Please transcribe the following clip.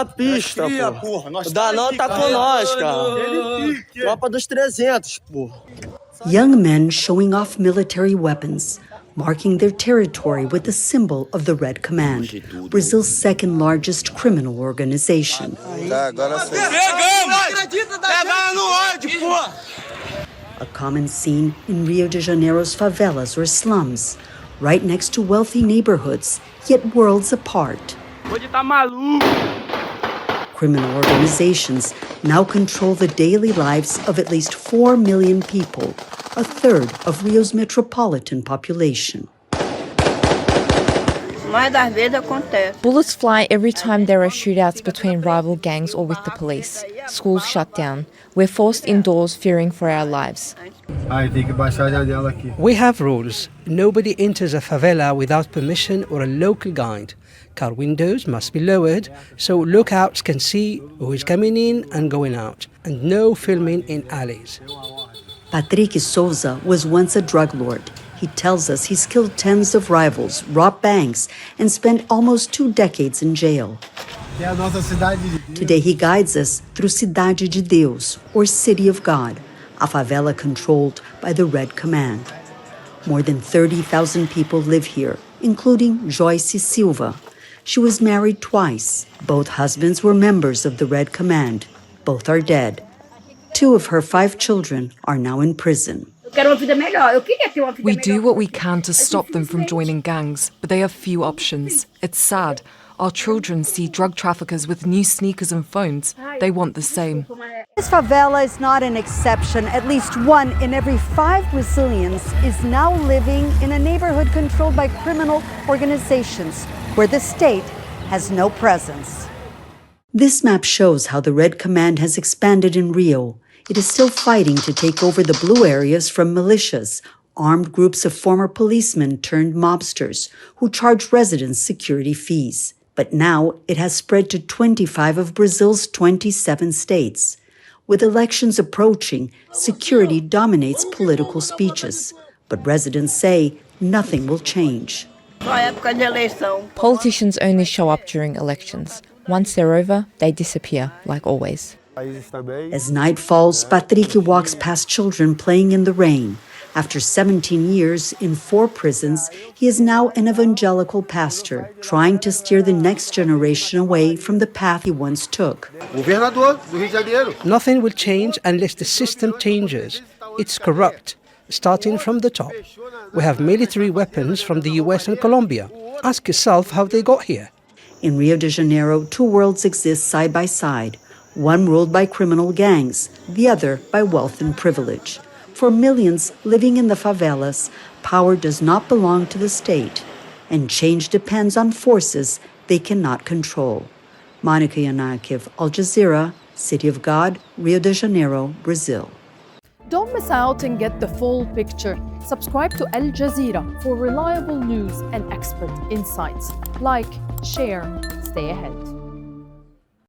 A pista, porra. O Danão tá com nós, cara. Tropa dos 300, porra. Young men showing off military weapons, marking their territory with the symbol of the Red Command, Brazil's second largest criminal organization. A common scene in Rio de Janeiro's favelas or slums, right next to wealthy neighborhoods, yet worlds apart. Criminal organizations now control the daily lives of at least 4 million people, a third of Rio's metropolitan population. Bullets fly every time there are shootouts between rival gangs or with the police. Schools shut down. We're forced indoors fearing for our lives. We have rules. Nobody enters a favela without permission or a local guide. Car windows must be lowered so lookouts can see who is coming in and going out, and no filming in alleys. Patrick Souza was once a drug lord. He tells us he's killed tens of rivals, robbed banks, and spent almost 2 decades in jail. Today he guides us through Cidade de Deus, or City of God, a favela controlled by the Red Command. More than 30,000 people live here, including Joyce Silva. She was married twice. Both husbands were members of the Red Command. Both are dead. 2 of her 5 children are now in prison. We do what we can to stop them from joining gangs, but they have few options. It's sad. Our children see drug traffickers with new sneakers and phones. They want the same. This favela is not an exception. At least 1 in every 5 Brazilians is now living in a neighborhood controlled by criminal organizations, where the state has no presence. This map shows how the Red Command has expanded in Rio. It is still fighting to take over the blue areas from militias, armed groups of former policemen turned mobsters who charge residents security fees. But now it has spread to 25 of Brazil's 27 states. With elections approaching, security dominates political speeches. But residents say nothing will change. Politicians only show up during elections. Once they're over, they disappear, like always. As night falls, Patrick walks past children playing in the rain. After 17 years in 4 prisons, he is now an evangelical pastor, trying to steer the next generation away from the path he once took. Nothing will change unless the system changes. It's corrupt, starting from the top. We have military weapons from the US and Colombia. Ask yourself how they got here. In Rio de Janeiro, 2 worlds exist side by side. One ruled by criminal gangs, the other by wealth and privilege. For millions living in the favelas, power does not belong to the state, and change depends on forces they cannot control. Monica Yanakiew, Al Jazeera, City of God, Rio de Janeiro, Brazil. Don't miss out and get the full picture. Subscribe to Al Jazeera for reliable news and expert insights. Like, share, stay ahead.